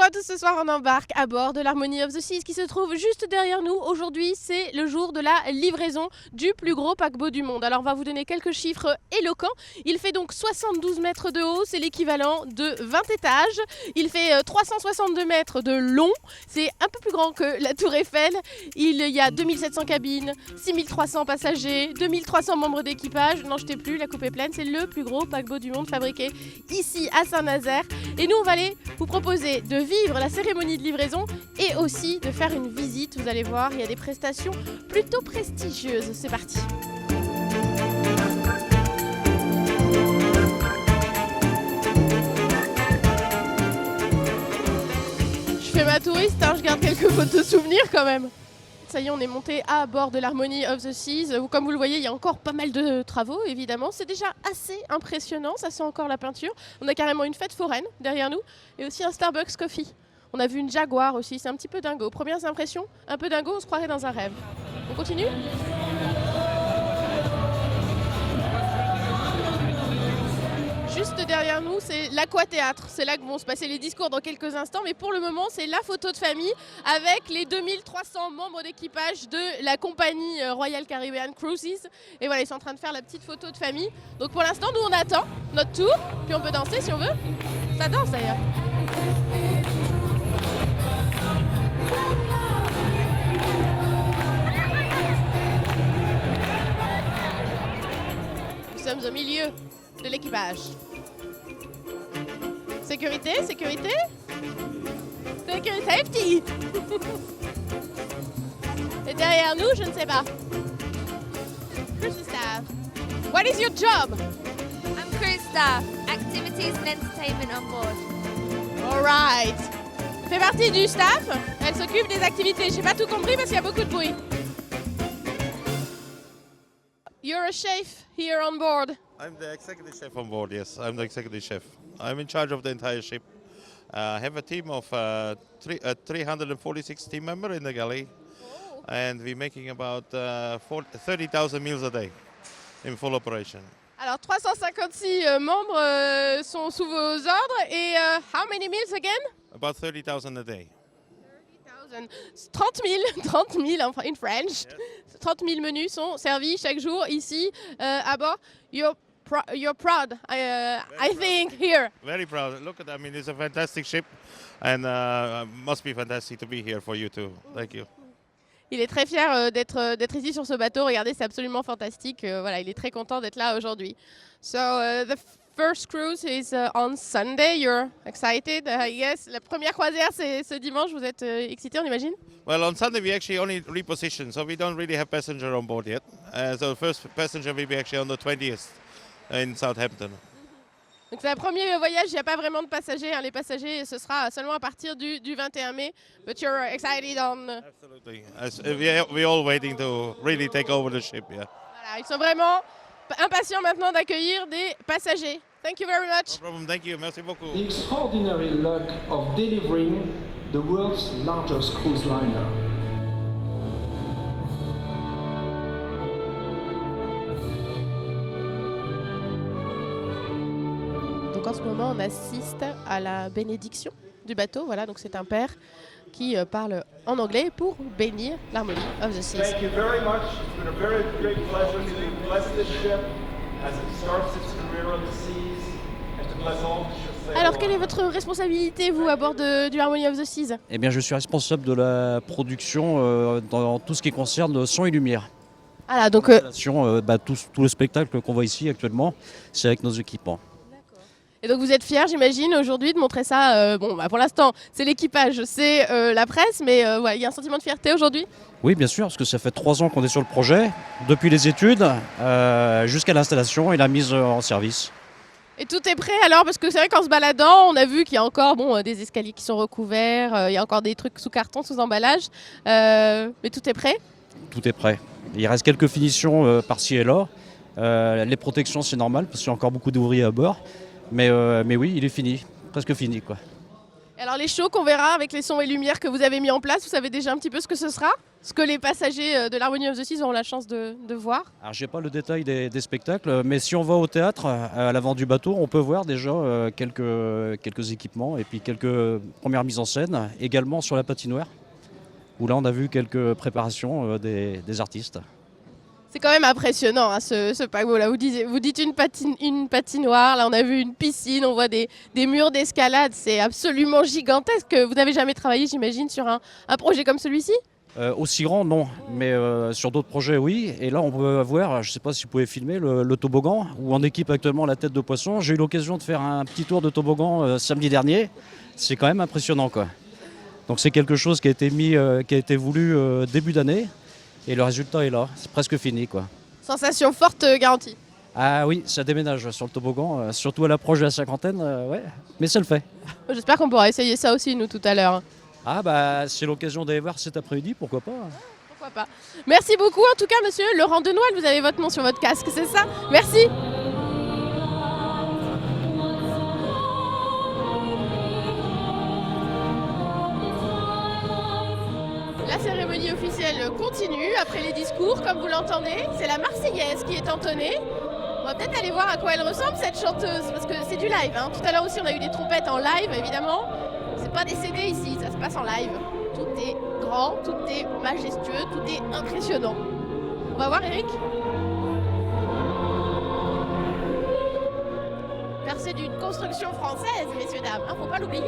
à tous, ce soir on embarque à bord de l'Harmony of the Seas qui se trouve juste derrière nous. Aujourd'hui c'est le jour de la livraison du plus gros paquebot du monde. Alors on va vous donner quelques chiffres éloquents. Il fait donc 72 mètres de haut, c'est l'équivalent de 20 étages. Il fait 362 mètres de long, c'est un peu plus grand que la Tour Eiffel. Il y a 2700 cabines, 6300 passagers, 2300 membres d'équipage. N'en jetez plus, la coupe est pleine. C'est le plus gros paquebot du monde fabriqué ici à Saint-Nazaire. Et nous on va aller vous proposer de vivre la cérémonie de livraison et aussi de faire une visite. Vous allez voir, il y a des prestations plutôt prestigieuses. C'est parti. Je fais ma touriste, je garde quelques photos souvenirs quand même. Ça y est, on est monté à bord de l'Harmony of the Seas. Comme vous le voyez, il y a encore pas mal de travaux, évidemment. C'est déjà assez impressionnant, ça sent encore la peinture. On a carrément une fête foraine derrière nous et aussi un Starbucks Coffee. On a vu une Jaguar aussi, c'est un petit peu dingo. Premières impressions, un peu dingo, on se croirait dans un rêve. On continue ? Juste derrière nous, c'est l'Aquathéâtre. C'est là que vont se passer les discours dans quelques instants. Mais pour le moment, c'est la photo de famille avec les 2300 membres d'équipage de la compagnie Royal Caribbean Cruises. Et voilà, ils sont en train de faire la petite photo de famille. Donc pour l'instant, nous, on attend notre tour. Puis on peut danser si on veut. Ça danse d'ailleurs. Nous sommes au milieu de l'équipage. Sécurité, sécurité. Sécurité, safety. Et derrière nous, je ne sais pas. Cruise staff. What is your job? I'm crew staff, activities and entertainment on board. All right. Elle fait partie du staff. Elle s'occupe des activités. J'ai pas tout compris parce qu'il y a beaucoup de bruit. You're a chef here on board. I'm the executive chef on board, yes. I'm the executive chef. I'm in charge of the entire ship. I have a team of 346 team members in the galley. Oh. And we're making about 30,000 meals a day in full operation. Alors 356 membres sont sous vos ordres et how many meals again? About 30,000 a day. 30 000 in French. Yes. 30 000 menus sont servis chaque jour ici à bord. You're proud, I think, here. Very proud. Look at that. I mean, it's a fantastic ship and must be fantastic to be here for you too. Thank you. Il est très fier d'être ici sur ce bateau. Regardez, c'est absolument fantastique. Voilà, il est très content d'être là aujourd'hui. So, the first cruise is on Sunday. You're excited, I guess. La première croisière, c'est ce dimanche. Vous êtes excité, on imagine? Well, on Sunday we actually only reposition, so we don't really have passenger on board yet. So the first passenger will be actually on the 20th in Southampton. Donc c'est le premier voyage, il n'y a pas vraiment de passagers. Les passagers, ce sera seulement à partir du 21 mai. But you're excited on... Absolutely. We're all waiting to really take over the ship, yeah. Voilà, ils sont vraiment impatients maintenant d'accueillir des passagers. Thank you very much. No problem, thank you, merci beaucoup. The extraordinary luck of delivering the world's largest cruise liner. Donc en ce moment, on assiste à la bénédiction du bateau. Voilà, donc c'est un père qui parle en anglais pour bénir l'Harmony of the Seas. Thank you very much. It's been a very great pleasure to bless this ship as it starts its career on the seas and to bless all the ships that Alors, quelle est votre responsabilité, vous, à bord du Harmony of the Seas? Eh bien, je suis responsable de la production dans tout ce qui concerne le son et lumière. Voilà, donc tout le spectacle qu'on voit ici actuellement, c'est avec nos équipements. Et donc vous êtes fiers, j'imagine, aujourd'hui de montrer ça. Pour l'instant, c'est l'équipage, c'est la presse, mais il y a un sentiment de fierté aujourd'hui. Oui, bien sûr, parce que ça fait 3 ans qu'on est sur le projet, depuis les études jusqu'à l'installation et la mise en service. Et tout est prêt alors, parce que c'est vrai qu'en se baladant, on a vu qu'il y a encore des escaliers qui sont recouverts, il y a encore des trucs sous carton, sous emballage, mais tout est prêt. Tout est prêt. Il reste quelques finitions par-ci et là. Les protections, c'est normal, parce qu'il y a encore beaucoup d'ouvriers à bord. Mais oui, il est fini, presque fini, quoi. Et alors les shows qu'on verra avec les sons et lumières que vous avez mis en place, vous savez déjà un petit peu ce que ce sera? ce que les passagers de l'Harmony of the Seas auront la chance de voir. Alors, j'ai pas le détail des spectacles, mais si on va au théâtre, à l'avant du bateau, on peut voir déjà quelques équipements et puis quelques premières mises en scène, également sur la patinoire, où là on a vu quelques préparations des artistes. C'est quand même impressionnant hein, ce paquebot là. Vous dites une patinoire, là on a vu une piscine, on voit des murs d'escalade, c'est absolument gigantesque. Vous n'avez jamais travaillé, j'imagine, sur un projet comme celui-ci ? Aussi grand, non, mais sur d'autres projets, oui. Et là, on peut voir, je ne sais pas si vous pouvez filmer, le toboggan, où on équipe actuellement la tête de poisson. J'ai eu l'occasion de faire un petit tour de toboggan samedi dernier. C'est quand même impressionnant, quoi. Donc c'est quelque chose qui a été voulu début d'année. Et le résultat est là, c'est presque fini, quoi. Sensation forte garantie. Ah oui, ça déménage sur le toboggan, surtout à l'approche de la cinquantaine, ouais, mais ça le fait. J'espère qu'on pourra essayer ça aussi, nous, tout à l'heure. Ah bah, c'est l'occasion d'aller voir cet après-midi, pourquoi pas. Pourquoi pas. Merci beaucoup, en tout cas, monsieur Laurent Denoël, vous avez votre nom sur votre casque, c'est ça ? Merci. La cérémonie officielle continue après les discours, comme vous l'entendez. C'est la Marseillaise qui est entonnée. On va peut-être aller voir à quoi elle ressemble cette chanteuse, parce que c'est du live. Hein. Tout à l'heure aussi, on a eu des trompettes en live, évidemment. C'est pas des CD ici, ça se passe en live. Tout est grand, tout est majestueux, tout est impressionnant. On va voir, Eric. Car c'est d'une construction française, messieurs, dames. Hein, faut pas l'oublier.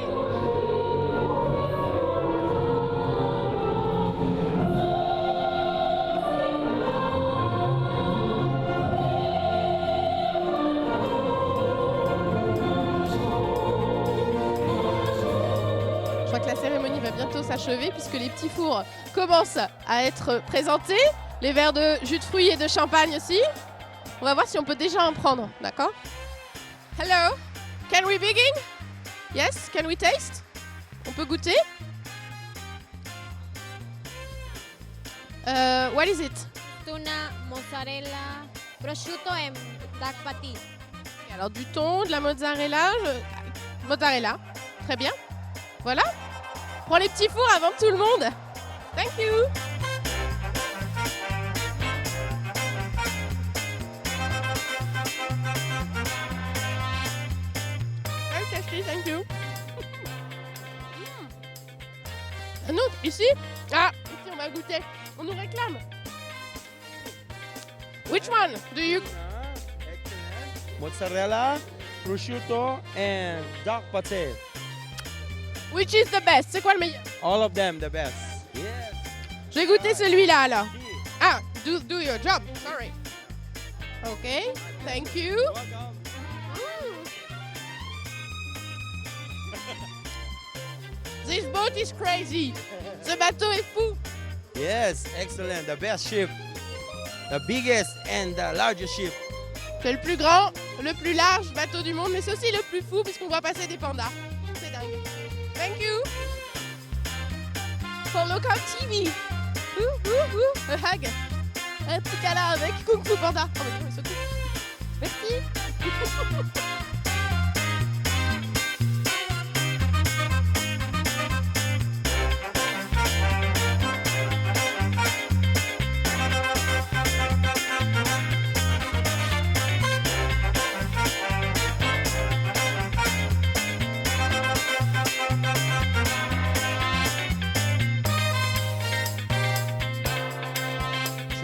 Je crois que la cérémonie va bientôt s'achever puisque les petits fours commencent à être présentés. Les verres de jus de fruits et de champagne aussi. On va voir si on peut déjà en prendre, d'accord? Hello, can we begin? Yes, can we taste? On peut goûter? What is it? Tuna, mozzarella, prosciutto and duck patty. Alors du thon, de la mozzarella, mozzarella, très bien. Voilà. Prends les petits fours avant tout le monde. Thank you. Very tasty, thank you. Un autre, ici. Ah, ici on va goûter. On nous réclame. Which one do you... Mozzarella, prosciutto, and duck pate. Which is the best? C'est quoi le meilleur? All of them the best. Yes. Je vais goûter celui-là alors. Ah, do your job. Sorry. Okay, thank you. This boat is crazy. Ce bateau est fou. Yes, excellent. The best ship. The biggest and the largest ship. C'est le plus grand, le plus large bateau du monde, mais c'est aussi le plus fou puisqu'on voit passer des pandas. C'est dingue. Thank you. For local TV. A hug. Un petit câlin avec Kung Fu Panda. Oh mon Dieu, il saute. Merci.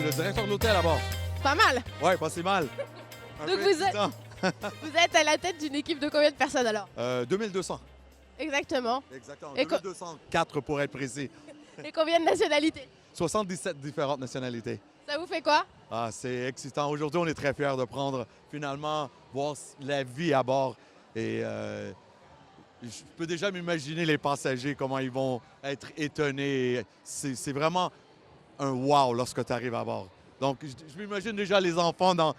Le directeur de l'hôtel à bord. Pas mal. Ouais, pas si mal. Donc vous êtes à la tête d'une équipe de combien de personnes alors? 2200. Exactement. Exactement. Et 2204 pour être précis. Et combien de nationalités? 77 différentes nationalités. Ça vous fait quoi? Ah, c'est excitant. Aujourd'hui, on est très fiers de prendre, finalement, voir la vie à bord. Et je peux déjà m'imaginer les passagers, comment ils vont être étonnés. C'est vraiment un wow lorsque tu arrives à bord. Donc, je m'imagine déjà les enfants dans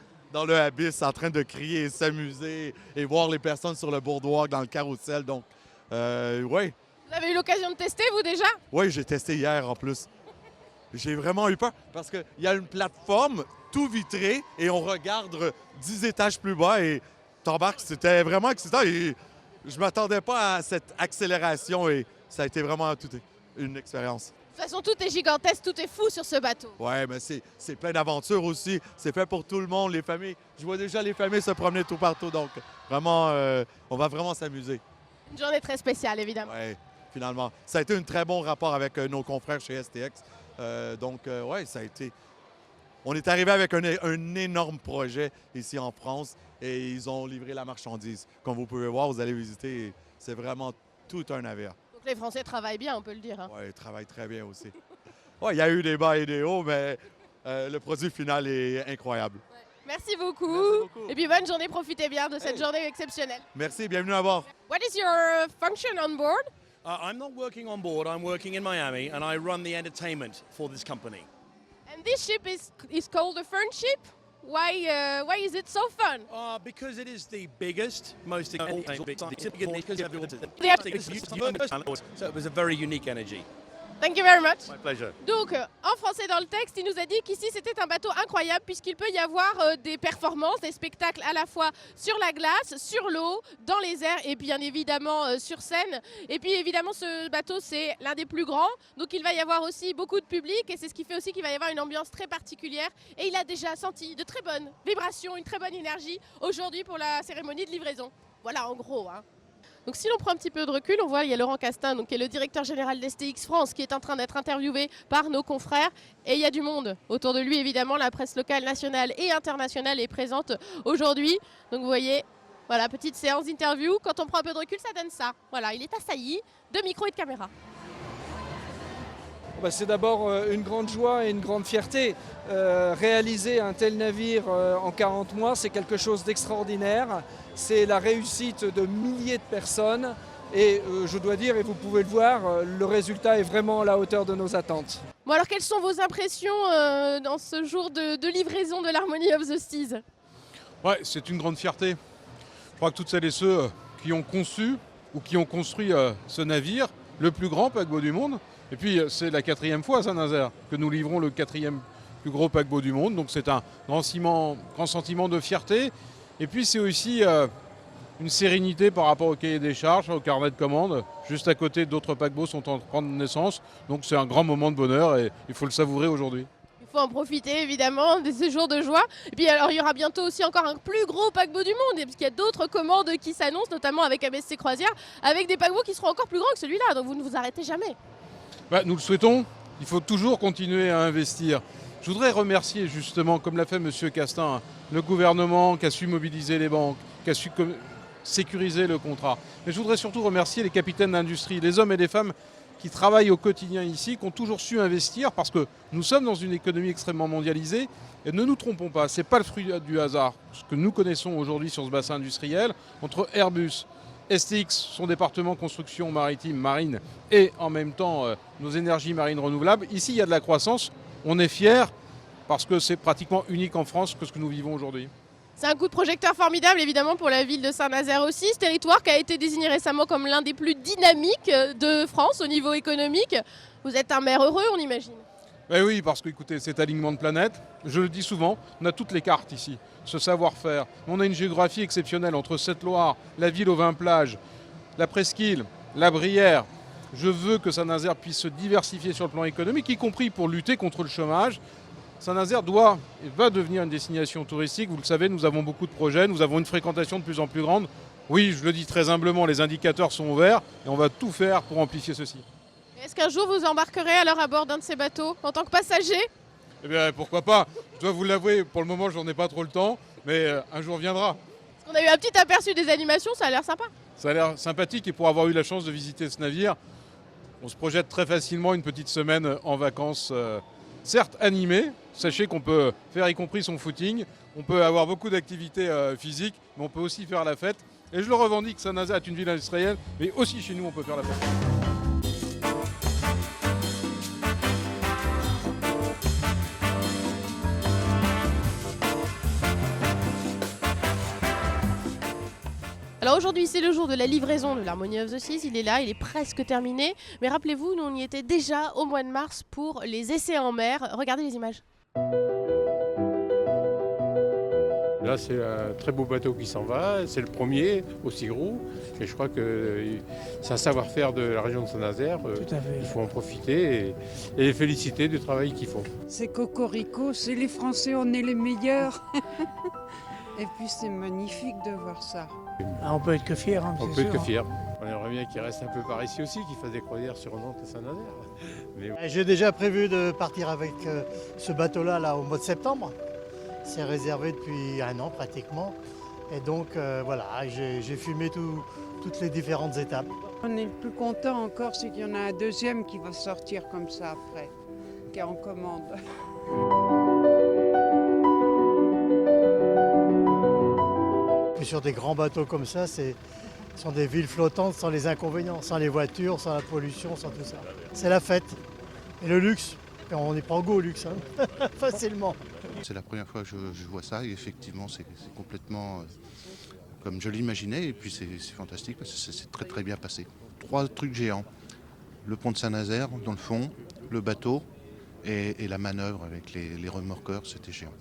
le abysse en train de crier et s'amuser et voir les personnes sur le boardwalk, dans le carrousel. Donc, oui. Vous avez eu l'occasion de tester, vous, déjà? Oui, j'ai testé hier en plus. J'ai vraiment eu peur parce qu'il y a une plateforme tout vitrée et on regarde 10 étages plus bas et t'embarques. C'était vraiment excitant et je ne m'attendais pas à cette accélération et ça a été vraiment toute une expérience. toute façon, tout est gigantesque, tout est fou sur ce bateau. Ouais, mais c'est plein d'aventures aussi. C'est fait pour tout le monde, les familles. Je vois déjà les familles se promener tout partout. Donc, vraiment, on va vraiment s'amuser. Une journée très spéciale, évidemment. Ouais, finalement. Ça a été un très bon rapport avec nos confrères chez STX. Ouais, ça a été... On est arrivé avec un énorme projet ici en France et ils ont livré la marchandise. Comme vous pouvez voir, vous allez visiter, c'est vraiment tout un navire. Donc les Français travaillent bien, on peut le dire. Hein. Oui, ils travaillent très bien aussi. Ouais, il y a eu des bas et des hauts, mais le produit final est incroyable. Ouais. Merci beaucoup. Merci beaucoup. Et puis bonne journée, profitez bien de cette journée exceptionnelle. Merci, bienvenue à bord. What is your function on board? I'm not working on board, I'm working in Miami and I run the entertainment for this company. And this ship is called a fun ship? Why is it so fun? Because it is the biggest, most so it was a very unique energy. Thank you very much. My pleasure. Donc, en français dans le texte, il nous a dit qu'ici c'était un bateau incroyable puisqu'il peut y avoir des performances, des spectacles à la fois sur la glace, sur l'eau, dans les airs et bien évidemment sur scène. Et puis évidemment ce bateau c'est l'un des plus grands, donc il va y avoir aussi beaucoup de public et c'est ce qui fait aussi qu'il va y avoir une ambiance très particulière. Et il a déjà senti de très bonnes vibrations, une très bonne énergie aujourd'hui pour la cérémonie de livraison. Voilà en gros. Hein. Donc si l'on prend un petit peu de recul, on voit il y a Laurent Castin, donc, qui est le directeur général d'STX France, qui est en train d'être interviewé par nos confrères. Et il y a du monde autour de lui, évidemment. La presse locale, nationale et internationale est présente aujourd'hui. Donc vous voyez, voilà, petite séance d'interview. Quand on prend un peu de recul, ça donne ça. Voilà, il est assailli de micro et de caméra. C'est d'abord une grande joie et une grande fierté. Réaliser un tel navire en 40 mois, c'est quelque chose d'extraordinaire. C'est la réussite de milliers de personnes et je dois dire, et vous pouvez le voir, le résultat est vraiment à la hauteur de nos attentes. Bon alors, quelles sont vos impressions dans ce jour de livraison de l'Harmony of the Seas? Ouais, c'est une grande fierté. Je crois que toutes celles et ceux qui ont conçu ou qui ont construit ce navire, le plus grand paquebot du monde, et puis c'est la 4e fois à Saint-Nazaire que nous livrons le 4e plus gros paquebot du monde, donc c'est un grand sentiment de fierté. Et puis c'est aussi une sérénité par rapport au cahier des charges, au carnet de commandes. Juste à côté, d'autres paquebots sont en train de prendre naissance, donc c'est un grand moment de bonheur et il faut le savourer aujourd'hui. Il faut en profiter évidemment de ces jours de joie. Et puis alors il y aura bientôt aussi encore un plus gros paquebot du monde, parce qu'il y a d'autres commandes qui s'annoncent, notamment avec MSC Croisière, avec des paquebots qui seront encore plus grands que celui-là, donc vous ne vous arrêtez jamais. Nous le souhaitons, il faut toujours continuer à investir. Je voudrais remercier justement, comme l'a fait M. Castin, le gouvernement qui a su mobiliser les banques, qui a su sécuriser le contrat. Mais je voudrais surtout remercier les capitaines d'industrie, les hommes et les femmes qui travaillent au quotidien ici, qui ont toujours su investir parce que nous sommes dans une économie extrêmement mondialisée. Et ne nous trompons pas, ce n'est pas le fruit du hasard. Ce que nous connaissons aujourd'hui sur ce bassin industriel, entre Airbus, STX, son département construction maritime, marine, et en même temps nos énergies marines renouvelables, ici il y a de la croissance. On est fiers parce que c'est pratiquement unique en France que ce que nous vivons aujourd'hui. C'est un coup de projecteur formidable évidemment pour la ville de Saint-Nazaire aussi, ce territoire qui a été désigné récemment comme l'un des plus dynamiques de France au niveau économique. Vous êtes un maire heureux, on imagine. Ben oui, parce que écoutez, cet alignement de planètes, je le dis souvent, on a toutes les cartes ici, ce savoir-faire. On a une géographie exceptionnelle entre Sept-Loire, la ville aux 20 plages, la presqu'île, la Brière. Je veux que Saint-Nazaire puisse se diversifier sur le plan économique, y compris pour lutter contre le chômage. Saint-Nazaire doit et va devenir une destination touristique. Vous le savez, nous avons beaucoup de projets, nous avons une fréquentation de plus en plus grande. Oui, je le dis très humblement, les indicateurs sont ouverts et on va tout faire pour amplifier ceci. Est-ce qu'un jour vous embarquerez alors à bord d'un de ces bateaux en tant que passager? Eh bien, pourquoi pas. Je dois vous l'avouer, pour le moment, j'en ai pas trop le temps, mais un jour viendra. On a eu un petit aperçu des animations, ça a l'air sympa. Ça a l'air sympathique et pour avoir eu la chance de visiter ce navire, on se projette très facilement une petite semaine en vacances, certes animées. Sachez qu'on peut faire y compris son footing, on peut avoir beaucoup d'activités physiques, mais on peut aussi faire la fête. Et je le revendique, Saint-Nazaire est une ville industrielle, mais aussi chez nous on peut faire la fête. Alors aujourd'hui c'est le jour de la livraison de l'Harmony of the Seas, il est là, il est presque terminé. Mais rappelez-vous, nous on y était déjà au mois de mars pour les essais en mer. Regardez les images. Là, c'est un très beau bateau qui s'en va. C'est le premier, aussi gros. Et je crois que c'est un savoir-faire de la région de Saint-Nazaire. Il faut en profiter et les féliciter du travail qu'ils font. C'est cocorico, c'est les Français, on est les meilleurs. Et puis c'est magnifique de voir ça. On peut être que fiers, hein, On peut être que fiers. On aimerait bien qu'il reste un peu par ici aussi, qu'il fasse des croisières sur Nantes et Saint-Nazaire. J'ai déjà prévu de partir avec ce bateau-là au mois de septembre. C'est réservé depuis 1 an pratiquement. Et donc voilà, j'ai filmé toutes les différentes étapes. On est le plus content encore, c'est qu'il y en a un deuxième qui va sortir comme ça après, qui est en commande. Et sur des grands bateaux comme ça, ce sont des villes flottantes sans les inconvénients, sans les voitures, sans la pollution, sans tout ça. C'est la fête. Et le luxe, on n'y prend goût au luxe, hein. Facilement. C'est la première fois que je vois ça et effectivement c'est complètement comme je l'imaginais et puis c'est fantastique parce que c'est très très bien passé. 3 trucs géants, le pont de Saint-Nazaire dans le fond, le bateau et la manœuvre avec les remorqueurs, c'était géant.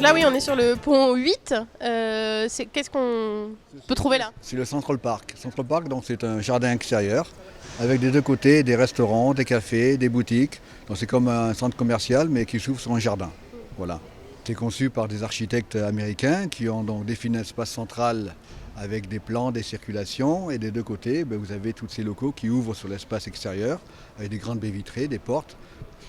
Là, oui, on est sur le pont 8. Qu'est-ce qu'on peut trouver là? C'est le Central Park. Central Park, donc c'est un jardin extérieur avec des 2 côtés des restaurants, des cafés, des boutiques. Donc c'est comme un centre commercial mais qui s'ouvre sur un jardin. Voilà. C'est conçu par des architectes américains qui ont donc défini un espace central avec des plans, des circulations et des 2 côtés, vous avez tous ces locaux qui ouvrent sur l'espace extérieur avec des grandes baies vitrées, des portes,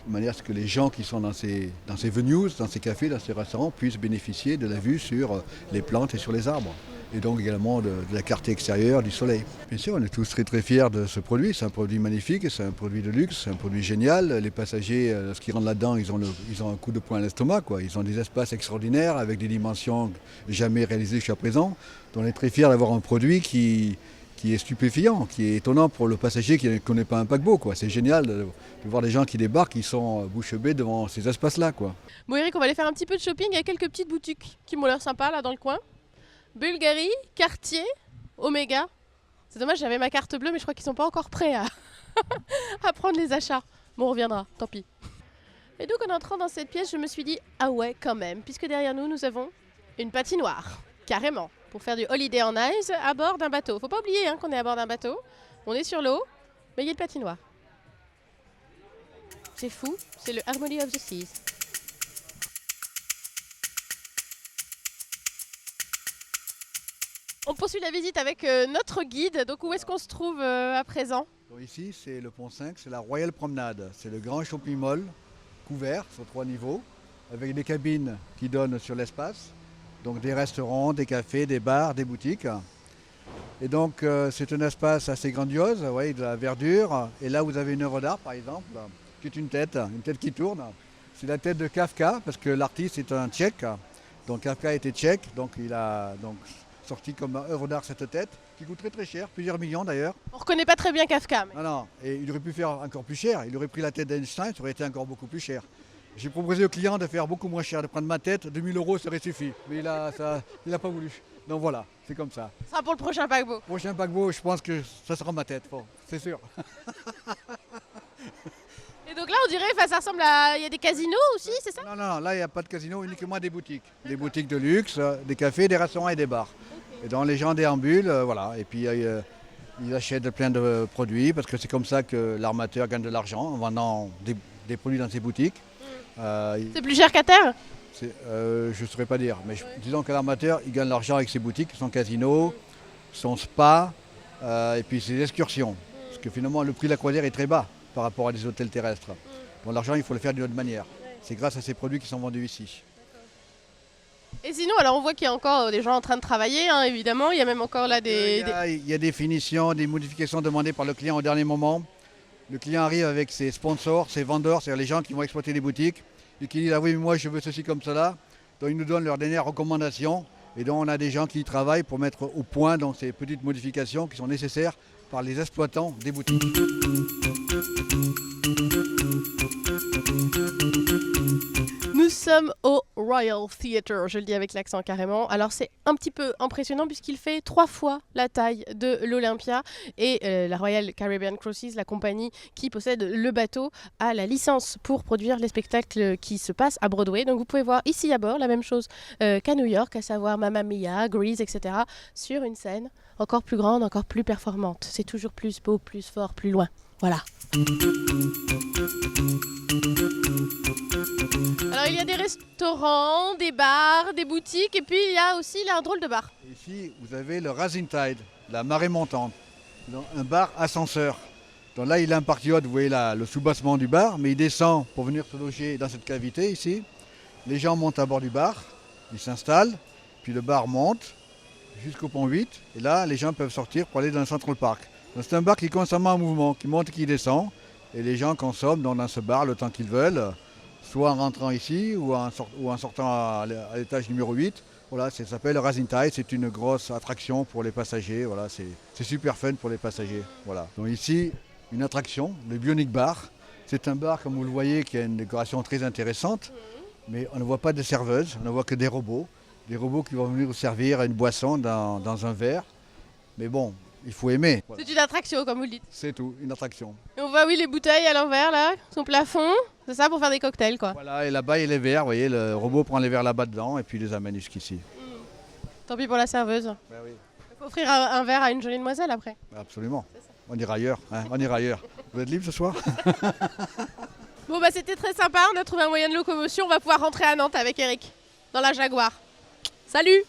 de manière à ce que les gens qui sont dans ces venues, dans ces cafés, dans ces restaurants puissent bénéficier de la vue sur les plantes et sur les arbres. Et donc également de la clarté extérieure, du soleil. Bien sûr, on est tous très très fiers de ce produit. C'est un produit magnifique, c'est un produit de luxe, c'est un produit génial. Les passagers, lorsqu'ils rentrent là-dedans, ils ont un coup de poing à l'estomac, quoi. Ils ont des espaces extraordinaires avec des dimensions jamais réalisées jusqu'à présent. Donc on est très fiers d'avoir un produit qui est stupéfiant, qui est étonnant pour le passager qui ne connaît pas un paquebot, quoi. C'est génial de voir des gens qui débarquent, qui sont bouche bée devant ces espaces-là, quoi. Bon Eric, on va aller faire un petit peu de shopping. Il y a quelques petites boutiques qui m'ont l'air sympas là dans le coin. Bulgarie, Cartier, Omega. C'est dommage, j'avais ma carte bleue, mais je crois qu'ils sont pas encore prêts à, à prendre les achats. Bon, on reviendra, tant pis. Et donc en entrant dans cette pièce, je me suis dit, ah ouais quand même, puisque derrière nous, nous avons une patinoire, carrément, pour faire du holiday on ice à bord d'un bateau. Faut pas oublier qu'on est à bord d'un bateau, on est sur l'eau, mais il y a une patinoire. C'est fou, c'est le Harmony of the Seas. On poursuit la visite avec notre guide. Donc où est-ce qu'on se trouve à présent? Ici, c'est le pont 5, c'est la Royal Promenade. C'est le grand shopping mall couvert sur 3 niveaux, avec des cabines qui donnent sur l'espace. Donc des restaurants, des cafés, des bars, des boutiques. Et donc c'est un espace assez grandiose, de la verdure. Et là vous avez une œuvre d'art par exemple, qui est une tête qui tourne. C'est la tête de Kafka, parce que l'artiste est un Tchèque. Donc Kafka était tchèque, donc il a sorti comme œuvre d'art cette tête, qui coûte très très cher, plusieurs millions d'ailleurs. On ne reconnaît pas très bien Kafka. Mais... Non, et il aurait pu faire encore plus cher, il aurait pris la tête d'Einstein, ça aurait été encore beaucoup plus cher. J'ai proposé au client de faire beaucoup moins cher, de prendre ma tête, 2000 € ça aurait suffi. Mais il n'a pas voulu. Donc voilà, c'est comme ça. Ça sera pour le prochain paquebot. Prochain paquebot, je pense que ça sera ma tête, bon, c'est sûr. Et donc là, on dirait, ça ressemble à... Il y a des casinos aussi, c'est ça? Non, là, il n'y a pas de casino, uniquement des boutiques. Des boutiques de luxe, des cafés, des restaurants et des bars. Okay. Et donc les gens déambulent, voilà. Et puis ils achètent plein de produits, parce que c'est comme ça que l'armateur gagne de l'argent, en vendant des produits dans ses boutiques. C'est plus cher qu'à terre? Je ne saurais pas dire, mais disons que l'armateur, il gagne de l'argent avec ses boutiques, son casino, son spa, et puis ses excursions. Parce que finalement, le prix de la croisière est très bas par rapport à des hôtels terrestres. Donc l'argent, il faut le faire d'une autre manière. C'est grâce à ces produits qui sont vendus ici. Et sinon, alors on voit qu'il y a encore des gens en train de travailler, évidemment. Il y a même encore là des... Il y a des finitions, des modifications demandées par le client au dernier moment. Le client arrive avec ses sponsors, ses vendeurs, c'est-à-dire les gens qui vont exploiter les boutiques, et qui disent « Ah oui, mais moi je veux ceci comme cela ». Donc ils nous donnent leurs dernières recommandations. Et donc on a des gens qui travaillent pour mettre au point donc, ces petites modifications qui sont nécessaires par les exploitants des boutiques. Nous sommes au Royal Theatre, je le dis avec l'accent carrément. Alors c'est un petit peu impressionnant puisqu'il fait 3 fois la taille de l'Olympia et la Royal Caribbean Cruises, la compagnie qui possède le bateau, a la licence pour produire les spectacles qui se passent à Broadway. Donc vous pouvez voir ici à bord la même chose qu'à New York, à savoir Mamma Mia, Grease, etc. sur une scène encore plus grande, encore plus performante. C'est toujours plus beau, plus fort, plus loin. Voilà. Alors il y a des restaurants, des bars, des boutiques et puis il y a aussi un drôle de bar. Ici, vous avez le Rising Tide, la marée montante, un bar ascenseur. Donc là, il a un parti haute, vous voyez là, le soubassement du bar, mais il descend pour venir se loger dans cette cavité ici. Les gens montent à bord du bar, ils s'installent, puis le bar monte jusqu'au pont 8 et là, les gens peuvent sortir pour aller dans le Central Park. Donc c'est un bar qui est constamment en mouvement, qui monte et qui descend. Et les gens consomment dans ce bar le temps qu'ils veulent, soit en rentrant ici ou en sortant à l'étage numéro 8. Voilà, ça s'appelle Rising Tide, c'est une grosse attraction pour les passagers. Voilà, c'est super fun pour les passagers. Voilà. Donc ici, une attraction, le Bionic Bar. C'est un bar, comme vous le voyez, qui a une décoration très intéressante. Mais on ne voit pas de serveuses, on ne voit que des robots. Des robots qui vont venir vous servir une boisson dans un verre. Mais bon, il faut aimer. C'est une attraction, comme vous le dites. C'est tout, une attraction. Et on voit, oui, les bouteilles à l'envers, là, son plafond. C'est ça pour faire des cocktails, quoi. Voilà, et là-bas, il y a les verres. Vous voyez, le robot prend les verres là-bas dedans et puis les amène jusqu'ici. Tant pis pour la serveuse. Ben oui. Il faut offrir un verre à une jolie demoiselle, après. Absolument. On ira ailleurs. Hein, on ira ailleurs. Vous êtes libre ce soir? Bon, bah, c'était très sympa. On a trouvé un moyen de locomotion. On va pouvoir rentrer à Nantes avec Eric, dans la Jaguar. Salut!